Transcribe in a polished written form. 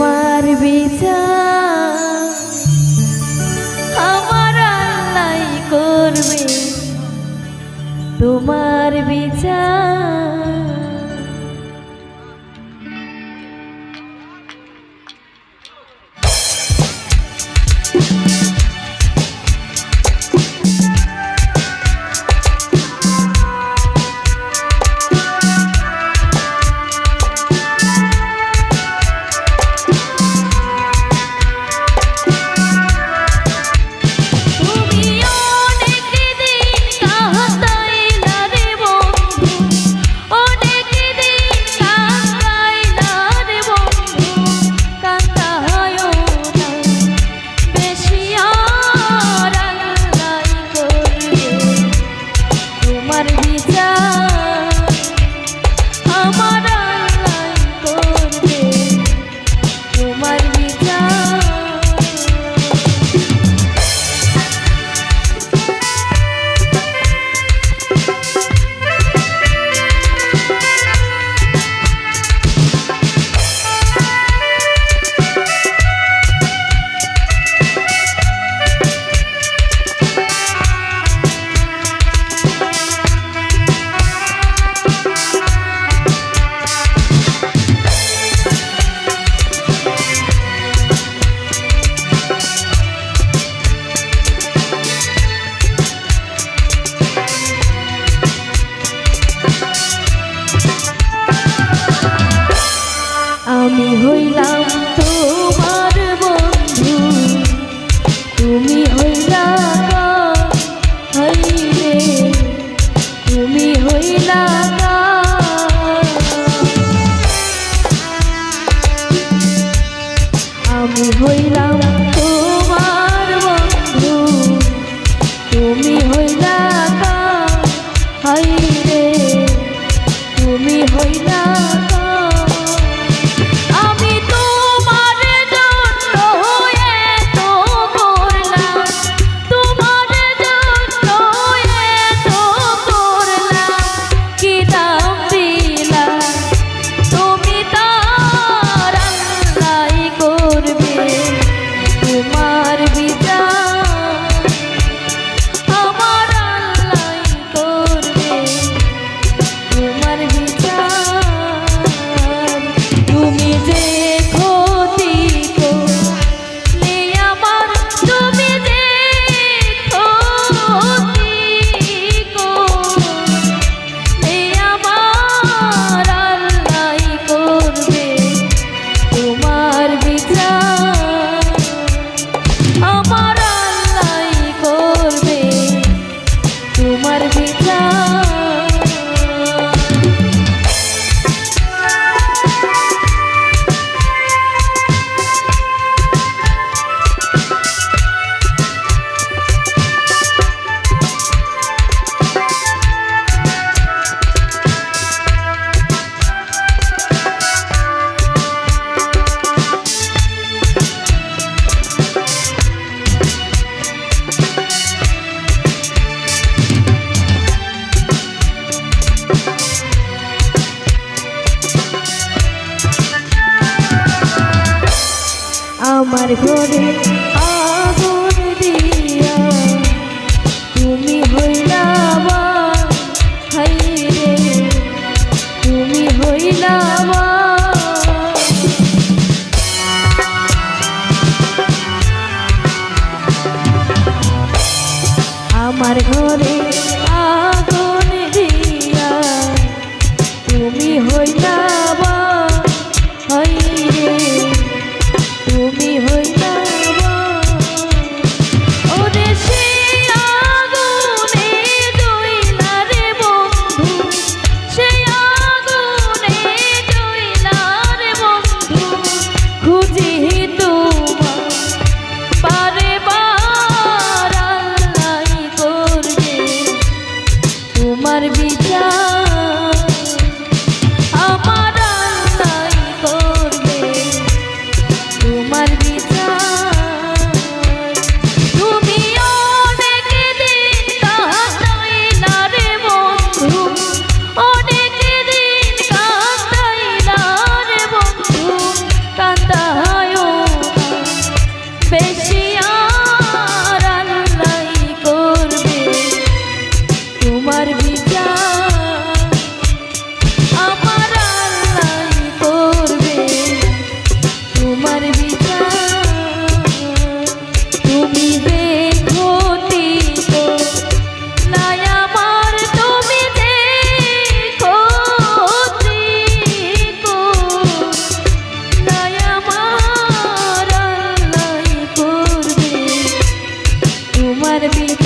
তোমার বিচার আমার আল্লাহ করবে, তোমার বিচার। আমি হইলাম তোমার বন্ধু, তুমি হইলা রে, তুমি হইলা আমি হইলাম তোমার বন্ধু, তুমি হইলা রে, তুমি হইলা আমার ঘরে আগুন দিয়া তুমি হইলা হাই রে, তুমি হইলা আমার ঘরে আগুন দিয়া তুমি হইলা হাই রে, তুমি হইলা ওরে সে আগুনে জ্বইলা রে বন্ধু, সে আগুনে জ্বইলা রে বন্ধু, খুঁজি তোমার বারে বার আল্লাহ করবে, বিধি